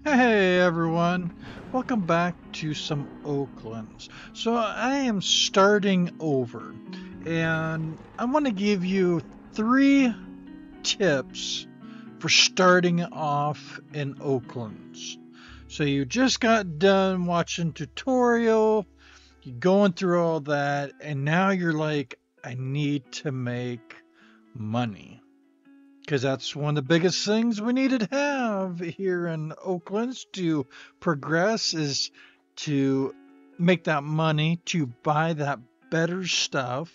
Hey everyone, welcome back to some Oaklands. So I am starting over and I want to give you 3 tips for starting off in Oaklands. So you just got done watching tutorial, you're going through all that, and now you're like, I need to make money. Because that's one of the biggest things we need to have here in Oakland to progress is to make that money, to buy that better stuff,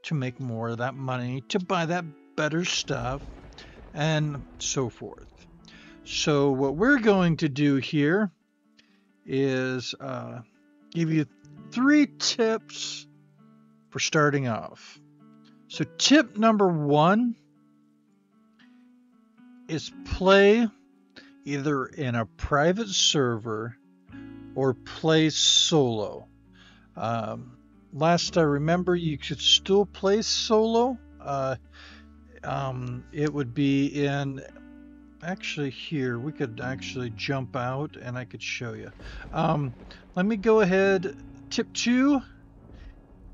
to make more of that money, to buy that better stuff, and so forth. So what we're going to do here is give you 3 tips for starting off. So tip number 1 is play either in a private server or play solo. Last I remember, you could still play solo. It would be in, actually here, we could actually jump out and I could show you. Let me go ahead. Tip 2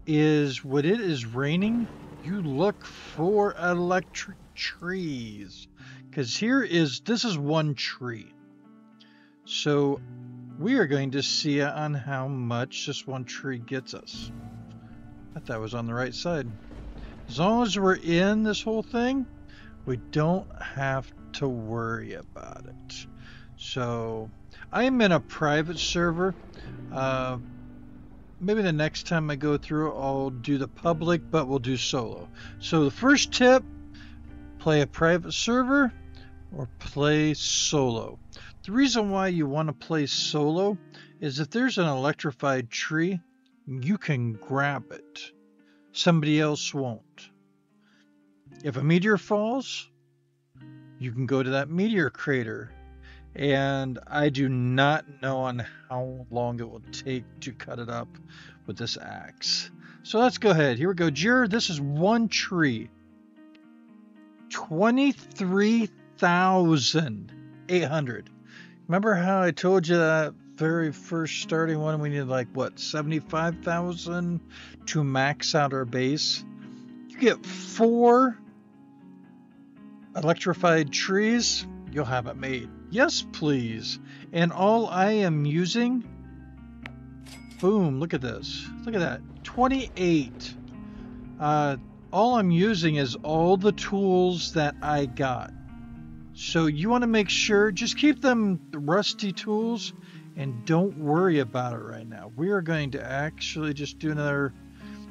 is when it is raining, you look for electric trees. Because this is one tree. So we are going to see on how much this one tree gets us. I thought that was on the right side. As long as we're in this whole thing, we don't have to worry about it. So I'm in a private server. Maybe the next time I go through, I'll do the public, but we'll do solo. So the first tip, play a private server or play solo. The reason why you want to play solo is if there's an electrified tree, you can grab it. Somebody else won't. If a meteor falls, you can go to that meteor crater. And I do not know on how long it will take to cut it up with this axe. So let's go ahead. Here we go. Jared, this is one tree. 23,800. Remember how I told you that very first starting one we needed like what, 75,000 to max out our base? You get 4 electrified trees, you'll have it made. Yes, please. And all I am using, boom, look at this. Look at that, 28. All I'm using is all the tools that I got. So you want to make sure, just keep them rusty tools and don't worry about it right now. We are going to actually just do another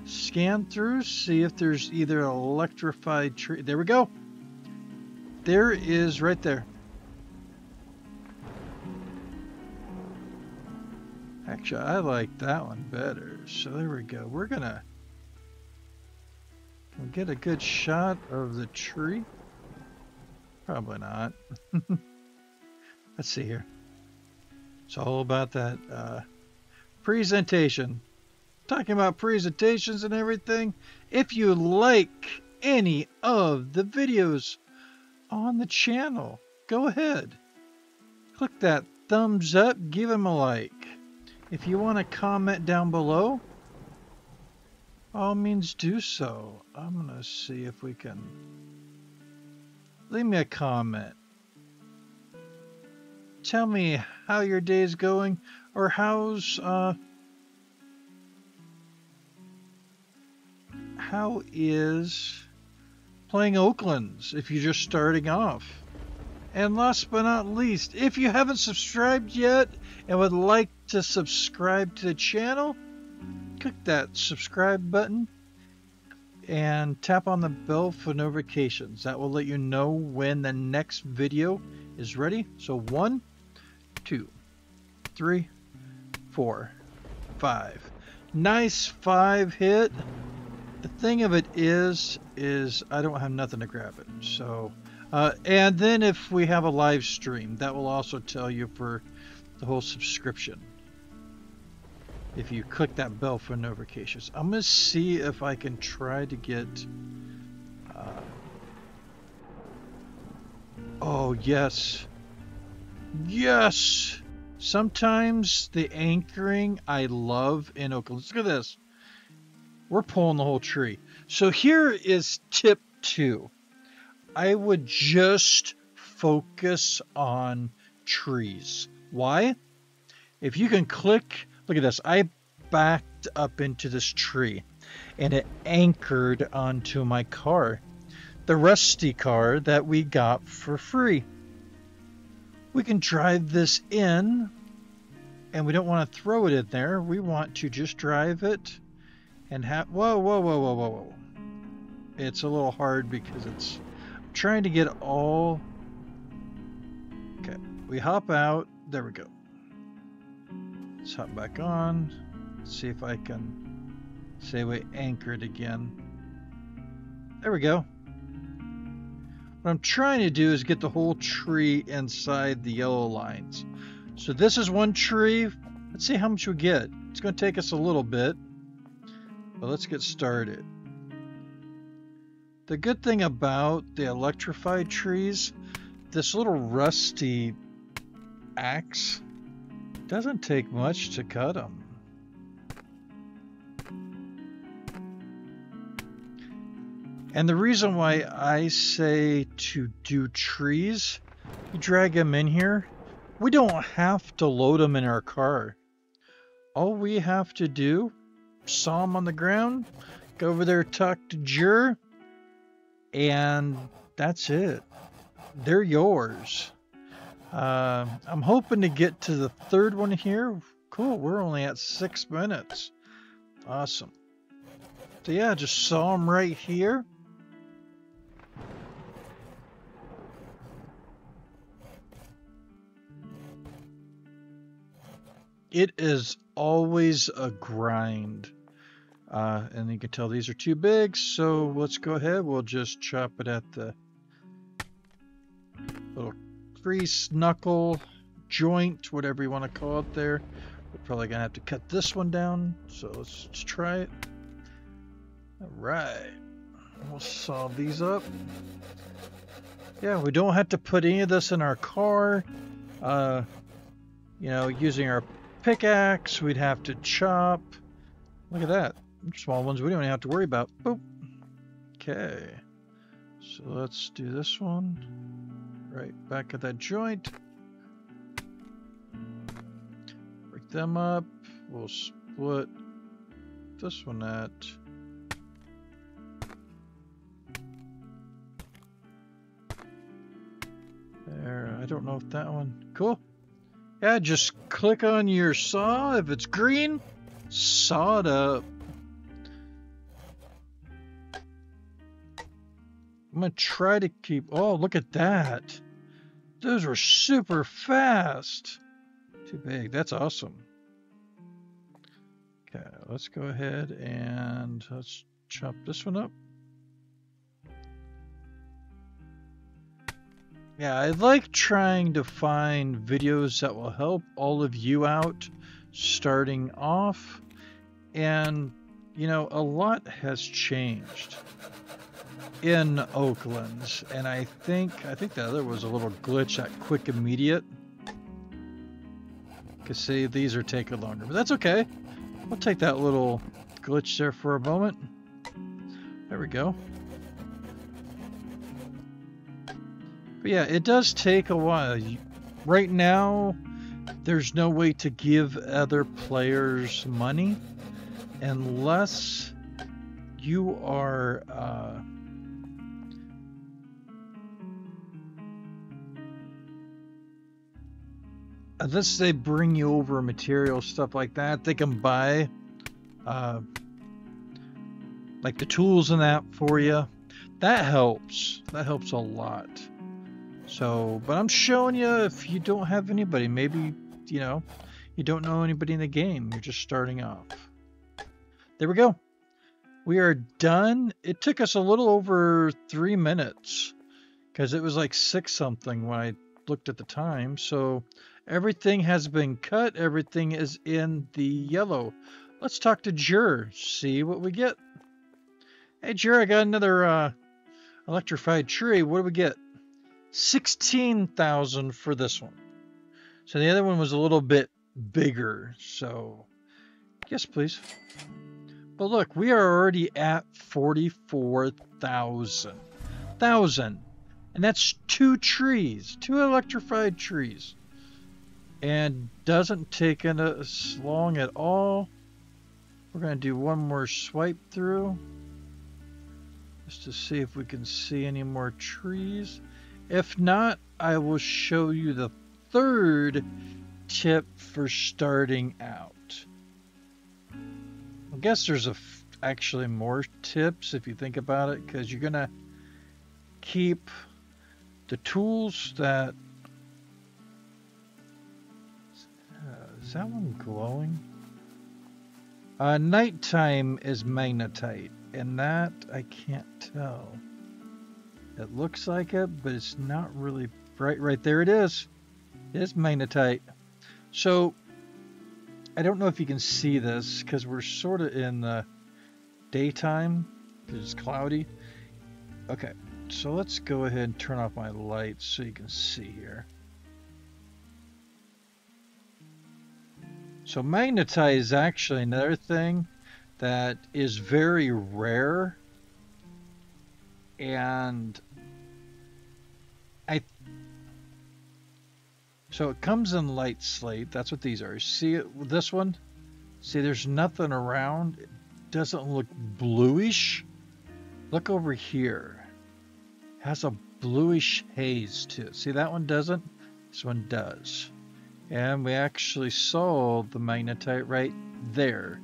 scan through, see if there's either an electrified tree. There we go. There is right there. Actually, I like that one better. So there we go. We're gonna get a good shot of the tree. Probably not. Let's see here. It's all about that presentation. Talking about presentations and everything. If you like any of the videos on the channel, go ahead. Click that thumbs up, give them a like. If you want to comment down below, all means do so. I'm going to see if we can... Leave me a comment. Tell me how your day's going, or how is playing Oaklands if you're just starting off. And last but not least, if you haven't subscribed yet and would like to subscribe to the channel, click that subscribe button and tap on the bell for notifications. That will let you know when the next video is ready. So 1, 2, 3, 4, 5. Nice 5 hit. The thing of it is I don't have nothing to grab it. So, and then if we have a live stream, that will also tell you for the whole subscription. If you click that bell for notifications. I'm going to see if I can try to get... oh, yes. Yes! Sometimes the anchoring I love in Oakland. Look at this. We're pulling the whole tree. So here is tip 2. I would just focus on trees. Why? If you can click, look at this. I backed up into this tree and it anchored onto my car. The rusty car that we got for free. We can drive this in, and we don't want to throw it in there. We want to just drive it and have, whoa, whoa, whoa, whoa, whoa, whoa. It's a little hard because it's trying to get all, okay, we hop out, there we go. Let's hop back on, see if I can say we anchored again. There we go. What I'm trying to do is get the whole tree inside the yellow lines. So this is one tree. Let's see how much we get. It's going to take us a little bit, but let's get started. The good thing about the electrified trees, this little rusty axe doesn't take much to cut them. And the reason why I say to do trees, you drag them in here, we don't have to load them in our car. All we have to do, saw them on the ground, go over there, talk to Jur, and that's it. They're yours. I'm hoping to get to the third one here. Cool, we're only at 6 minutes. Awesome. So yeah, just saw them right here. It is always a grind. And you can tell these are too big, so let's go ahead. We'll just chop it at the little crease, knuckle, joint, whatever you want to call it there. We're probably going to have to cut this one down, so let's try it. All right. We'll saw these up. Yeah, we don't have to put any of this in our car. You know, using our pickaxe, we'd have to chop. Look at that. Small ones we don't even have to worry about. Boop. Okay. So let's do this one. Right back at that joint. Break them up. We'll split this one at there. I don't know if that one. Cool. Yeah, just click on your saw. If it's green, saw it up. I'm going to try to keep... Oh, look at that. Those were super fast. Too big. That's awesome. Okay, let's go ahead and let's chop this one up. Yeah, I like trying to find videos that will help all of you out starting off. And, you know, a lot has changed in Oaklands, and I think the other was a little glitch at quick immediate. Cause see, these are taking longer, but that's okay. We'll take that little glitch there for a moment. There we go. But yeah, it does take a while. Right now, there's no way to give other players money unless you are unless they bring you over material, stuff like that. They can buy like the tools and that for you. That helps. That helps a lot. So, but I'm showing you if you don't have anybody, maybe, you know, you don't know anybody in the game. You're just starting off. There we go. We are done. It took us a little over 3 minutes because it was like 6 something when I looked at the time. So everything has been cut. Everything is in the yellow. Let's talk to Jur, see what we get. Hey Jur, I got another electrified tree. What do we get? 16,000 for this one. So the other one was a little bit bigger. So, yes, please. But look, we are already at 44,000. And that's 2 trees, 2 electrified trees. And doesn't take us long at all. We're going to do one more swipe through. Just to see if we can see any more trees. If not, I will show you the 3rd tip for starting out. I guess there's actually more tips if you think about it, because you're gonna keep the tools that is that one glowing? Nighttime is magnetite, and that I can't tell. It looks like it, but it's not really bright. Right there it is. It is magnetite. So I don't know if you can see this because we're sort of in the daytime because it's cloudy. Okay, so let's go ahead and turn off my lights so you can see here. So magnetite is actually another thing that is very rare, and so it comes in light slate. That's what these are. See it with this one? See, there's nothing around. It doesn't look bluish. Look over here. It has a bluish haze to it. See, that one doesn't? This one does. And we actually saw the magnetite right there.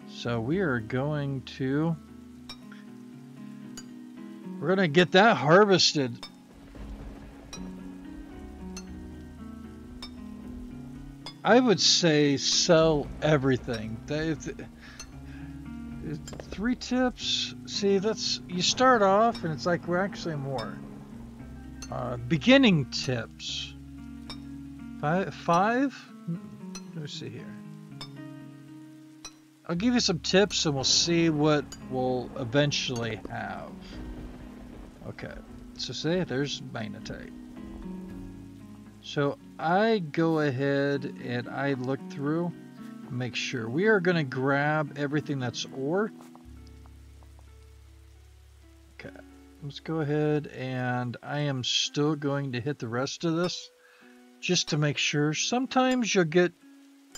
So we are going to... We're going to get that harvested. I would say sell everything. 3 tips. See, that's... You start off and it's like we're actually more. Beginning tips. 5? Let me see here. I'll give you some tips and we'll see what we'll eventually have. Okay, so say there's magnetite. So I go ahead and I look through, make sure. We are going to grab everything that's ore. Okay, let's go ahead and I am still going to hit the rest of this just to make sure. Sometimes you'll get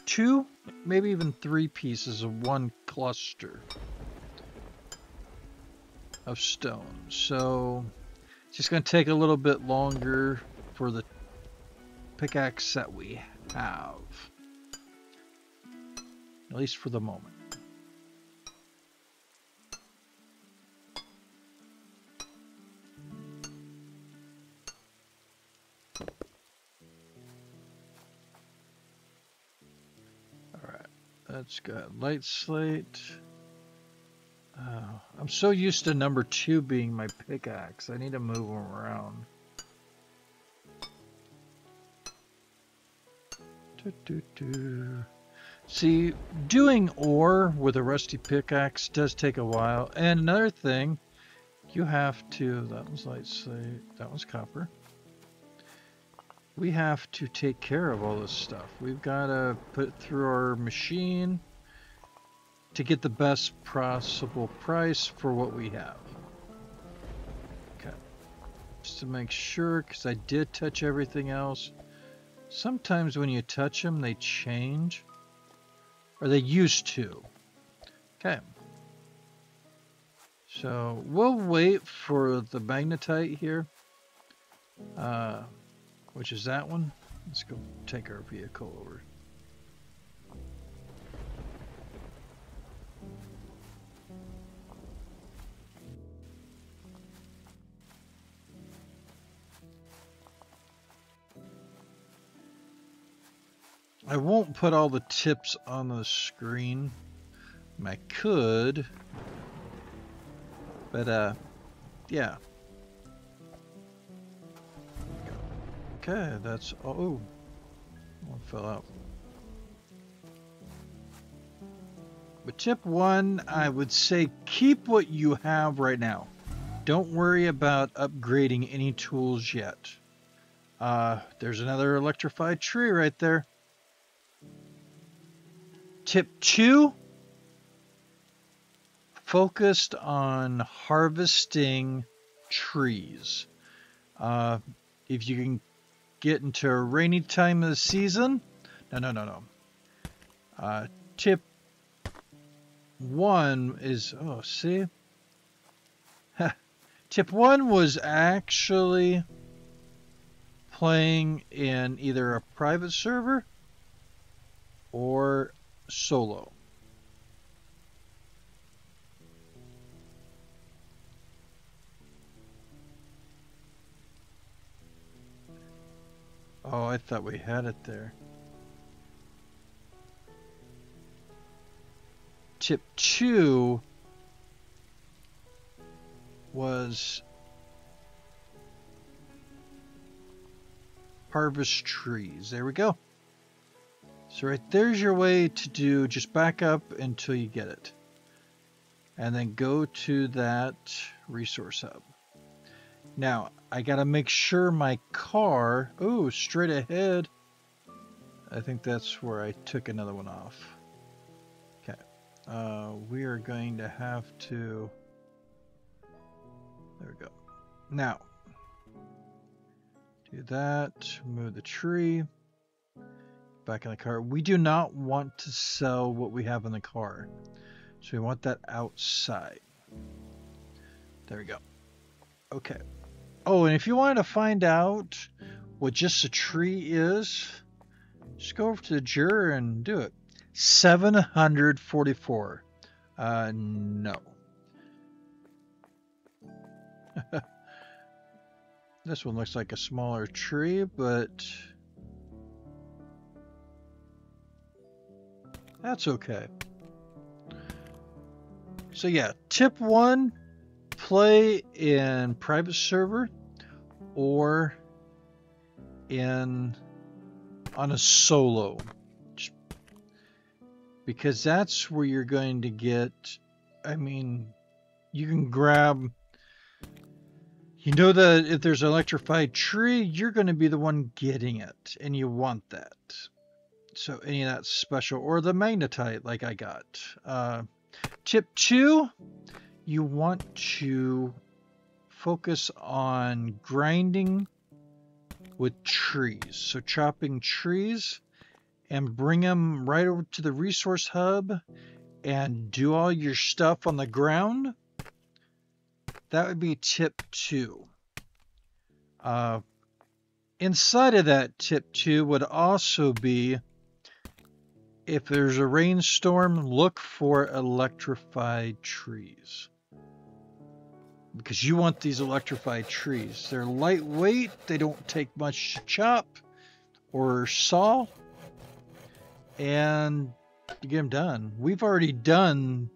2, maybe even 3 pieces of one cluster of stone. So it's just going to take a little bit longer for the pickaxe that we have, at least for the moment. Alright, let's go light slate. I'm so used to number 2 being my pickaxe. I need to move them around. See, doing ore with a rusty pickaxe does take a while. And another thing, you have to... That was light slate. That was copper. We have to take care of all this stuff. We've got to put it through our machine to get the best possible price for what we have. Okay. Just to make sure, because I did touch everything else. Sometimes when you touch them, they change. Or they used to. Okay. So we'll wait for the magnetite here. Which is that one. Let's go take our vehicle over. I won't put all the tips on the screen. I could, but yeah. Okay, that's oh, one fell out. But tip 1, I would say keep what you have right now. Don't worry about upgrading any tools yet. There's another electrified tree right there. Tip 2, focused on harvesting trees. If you can get into a rainy time of the season, no. Tip 1 is, oh, see? Tip 1 was actually playing in either a private server or solo. Oh, I thought we had it there. Tip 2 was harvest trees. There we go. So right there's your way to do, just back up until you get it. And then go to that resource hub. Now, I gotta make sure my car, oh, straight ahead. I think that's where I took another one off. Okay. We are going to have to, there we go. Now, do that, move the tree, back in the car. We do not want to sell what we have in the car. So we want that outside. There we go. Okay. Oh, and if you wanted to find out what just a tree is, just go over to the juror and do it. 744. No. This one looks like a smaller tree, but that's okay. So yeah, tip 1, play in private server or on a solo, because that's where you're going to get, I mean, you can grab, you know that if there's an electrified tree, you're going to be the one getting it, and you want that. So any of that special, or the magnetite like I got. Tip 2, you want to focus on grinding with trees. So chopping trees and bring them right over to the resource hub and do all your stuff on the ground. That would be tip 2. Inside of that, tip 2 would also be, if there's a rainstorm, look for electrified trees. Because you want these electrified trees. They're lightweight, they don't take much to chop or saw, and you get them done. We've already done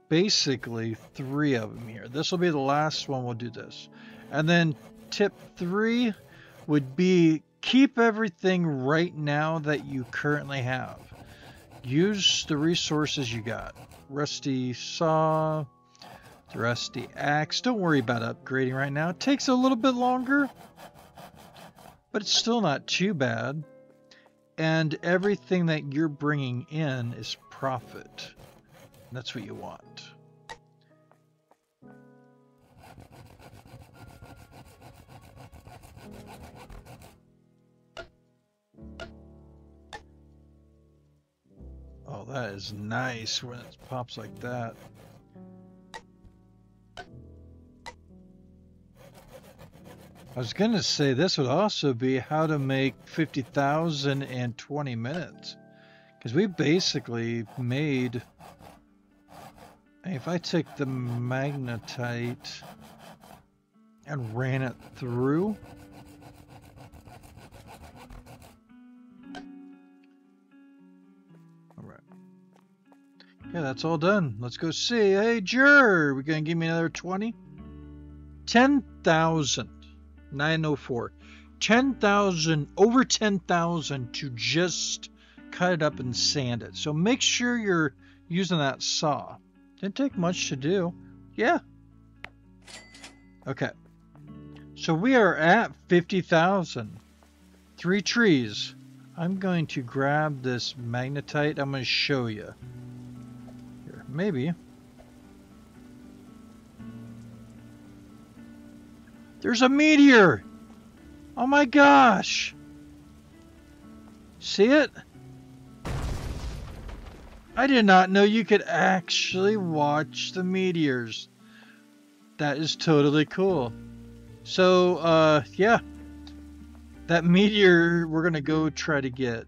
basically 3 of them here. This will be the last one we'll do this. And then tip 3 would be, keep everything right now that you currently have. Use the resources you got. Rusty saw, the rusty axe. Don't worry about upgrading right now. It takes a little bit longer, but it's still not too bad. And everything that you're bringing in is profit. That's what you want. Oh, that is nice when it pops like that. I was going to say this would also be how to make 50,000 in 20 minutes. Because we basically made... If I take the magnetite and ran it through... Alright. Yeah, that's all done. Let's go see. Hey, Jur, we going to give me another 20? 10,000. 904. 10,000, over 10,000 to just cut it up and sand it. So make sure you're using that saw. Didn't take much to do. Yeah. Okay. So we are at 50,000. 3 trees. I'm going to grab this magnetite. I'm going to show you. Here, maybe. There's a meteor! Oh my gosh! See it? I did not know you could actually watch the meteors. That is totally cool. So, yeah. That meteor we're gonna go try to get.